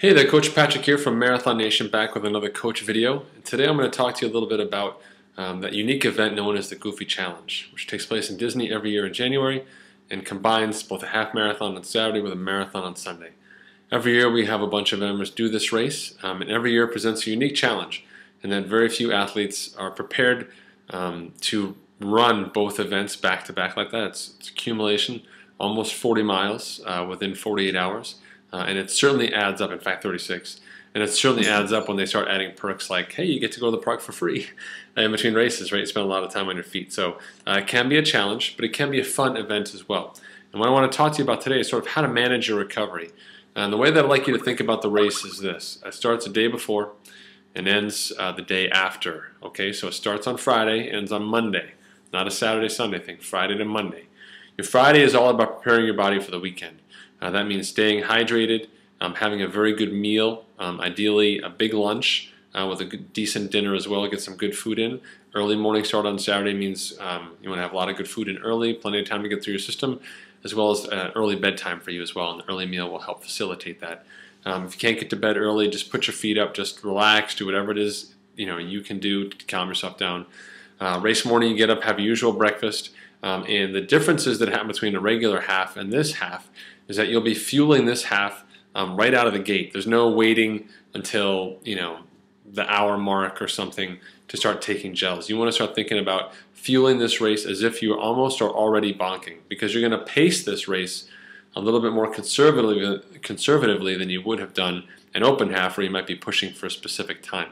Hey there, Coach Patrick here from Marathon Nation, back with another coach video. And today I'm going to talk to you a little bit about that unique event known as the Goofy Challenge, which takes place in Disney every year in January and combines both a half marathon on Saturday with a marathon on Sunday. Every year we have a bunch of members do this race, and every year presents a unique challenge, and that very few athletes are prepared to run both events back to back like that. It's accumulation, almost 40 miles within 48 hours. And it certainly adds up, in fact 36, and it certainly adds up when they start adding perks like, hey, you get to go to the park for free in between races, right? You spend a lot of time on your feet. So it can be a challenge, but it can be a fun event as well. And what I want to talk to you about today is sort of how to manage your recovery. And the way that I'd like you to think about the race is this. It starts the day before and ends the day after. Okay, so it starts on Friday, ends on Monday. Not a Saturday-Sunday thing, Friday to Monday. Your Friday is all about preparing your body for the weekend. That means staying hydrated, having a very good meal, ideally a big lunch with a decent dinner as well, get some good food in. Early morning start on Saturday means you want to have a lot of good food in early, plenty of time to get through your system, as well as early bedtime for you as well, and the early meal will help facilitate that. If you can't get to bed early, just put your feet up, just relax, do whatever it is you can do to calm yourself down. Race morning, you get up, have your usual breakfast, and the differences that happen between a regular half and this half is that you'll be fueling this half right out of the gate. There's no waiting until the hour mark or something to start taking gels. You want to start thinking about fueling this race as if you almost are already bonking, because you're going to pace this race a little bit more conservatively than you would have done an open half where you might be pushing for a specific time.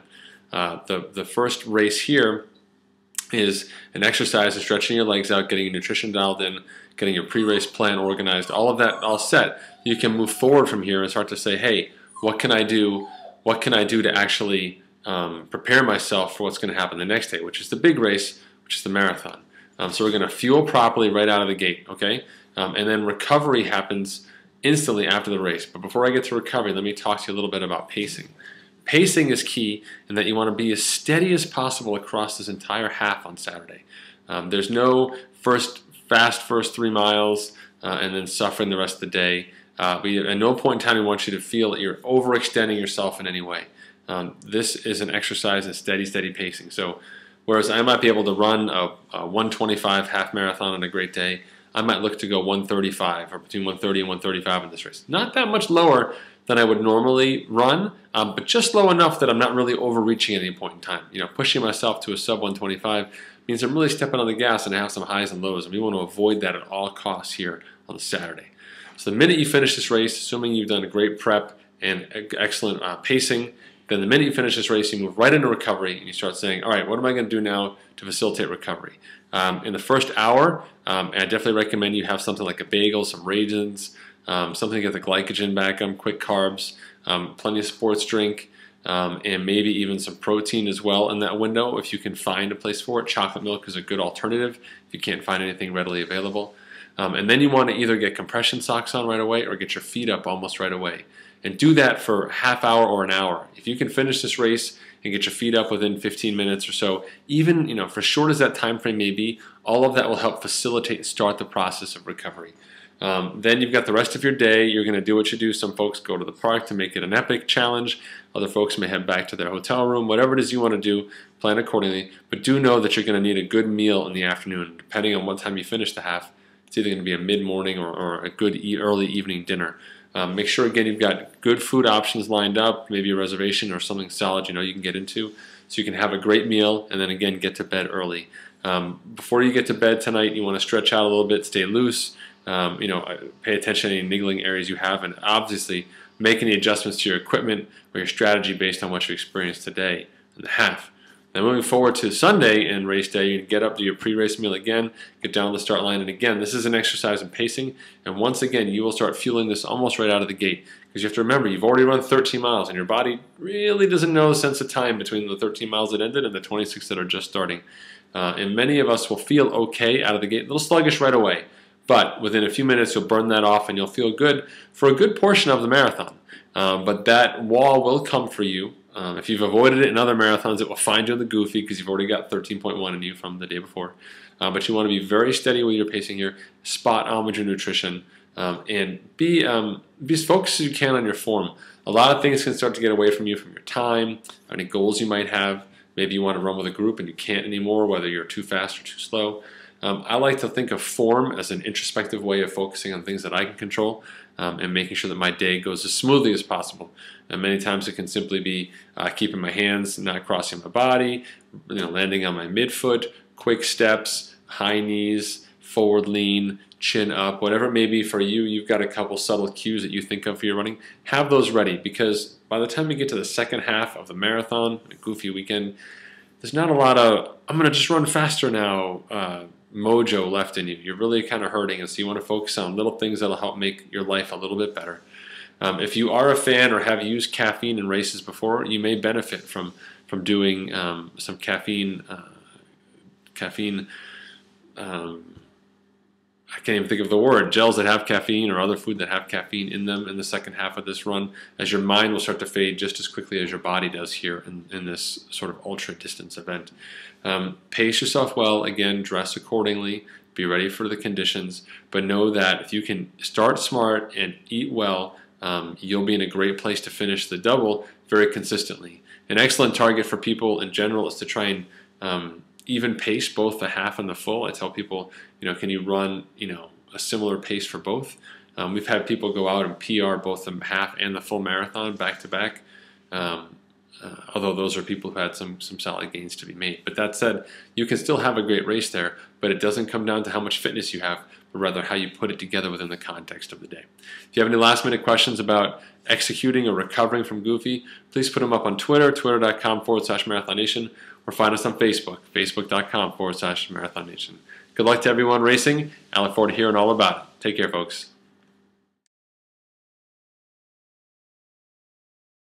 The first race here is an exercise of stretching your legs out, getting your nutrition dialed in, getting your pre-race plan organized, all of that all set. You can move forward from here and start to say, hey, what can I do? What can I do to actually prepare myself for what's going to happen the next day, which is the big race, which is the marathon. So we're going to fuel properly right out of the gate, okay? And then recovery happens instantly after the race. But before I get to recovery, let me talk to you a little bit about pacing. Pacing is key in that you want to be as steady as possible across this entire half on Saturday. There's no fast first 3 miles and then suffering the rest of the day. At no point in time we want you to feel that you're overextending yourself in any way. This is an exercise in steady pacing. So whereas I might be able to run a 125 half marathon on a great day, I might look to go 135 or between 130 and 135 in this race. Not that much lower than I would normally run, but just low enough that I'm not really overreaching at any point in time. Pushing myself to a sub 125 means I'm really stepping on the gas and I have some highs and lows, and we want to avoid that at all costs here on Saturday. So the minute you finish this race, assuming you've done a great prep and excellent pacing, then the minute you finish this race, you move right into recovery and you start saying, all right, what am I going to do now to facilitate recovery? In the first hour, I definitely recommend you have something like a bagel, some raisins, something to get the glycogen back, quick carbs, plenty of sports drink, and maybe even some protein as well in that window if you can find a place for it. Chocolate milk is a good alternative if you can't find anything readily available. And then you want to either get compression socks on right away or get your feet up almost right away. And do that for a half hour or an hour. If you can finish this race and get your feet up within 15 minutes or so, even for short as that time frame may be, all of that will help facilitate and start the process of recovery. Then you've got the rest of your day. You're going to do what you do. Some folks go to the park to make it an epic challenge. Other folks may head back to their hotel room. Whatever it is you want to do, plan accordingly. But do know that you're going to need a good meal in the afternoon. Depending on what time you finish the half, it's either going to be a mid-morning or a good early evening dinner. Make sure, again, you've got good food options lined up, maybe a reservation or something solid you can get into, so you can have a great meal and then, again, get to bed early. Before you get to bed tonight, you want to stretch out a little bit, stay loose, pay attention to any niggling areas you have, and obviously make any adjustments to your equipment or your strategy based on what you experienced today in the half. Then moving forward to Sunday and race day, you get up to your pre-race meal again, get down the start line, and again, this is an exercise in pacing, and once again, you will start fueling this almost right out of the gate, because you have to remember, you've already run 13 miles, and your body really doesn't know the sense of time between the 13 miles that ended and the 26 that are just starting. And many of us will feel okay out of the gate, a little sluggish right away, but within a few minutes, you'll burn that off, and you'll feel good for a good portion of the marathon. But that wall will come for you. If you've avoided it in other marathons, it will find you in the Goofy because you've already got 13.1 in you from the day before. But you want to be very steady with your pacing here, spot on with your nutrition, and be as focused as you can on your form. A lot of things can start to get away from you, from your time, any goals you might have. Maybe you want to run with a group and you can't anymore, whether you're too fast or too slow. I like to think of form as an introspective way of focusing on things that I can control, and making sure that my day goes as smoothly as possible. And many times it can simply be keeping my hands not crossing my body, landing on my midfoot, quick steps, high knees, forward lean, chin up, whatever it may be for you. You've got a couple subtle cues that you think of for your running. Have those ready, because by the time you get to the second half of the marathon, a goofy weekend, there's not a lot of, I'm going to just run faster now, mojo left in you. You're really kind of hurting, and so you want to focus on little things that'll help make your life a little bit better. If you are a fan or have used caffeine in races before, you may benefit from doing some caffeine. I can't even think of the word, gels that have caffeine or other food that have caffeine in them in the second half of this run, as your mind will start to fade just as quickly as your body does here in this sort of ultra distance event. Pace yourself well, again, dress accordingly, be ready for the conditions, but know that if you can start smart and eat well, you'll be in a great place to finish the double very consistently. An excellent target for people in general is to try and even pace both the half and the full. I tell people, can you run, a similar pace for both? We've had people go out and PR both the half and the full marathon back to back. Although those are people who had some solid gains to be made. But that said, you can still have a great race there, but it doesn't come down to how much fitness you have, but rather how you put it together within the context of the day. If you have any last-minute questions about executing or recovering from Goofy, please put them up on Twitter, twitter.com/MarathonNation, or find us on Facebook, facebook.com/MarathonNation. Good luck to everyone racing. I look forward to hearing all about it. Take care, folks.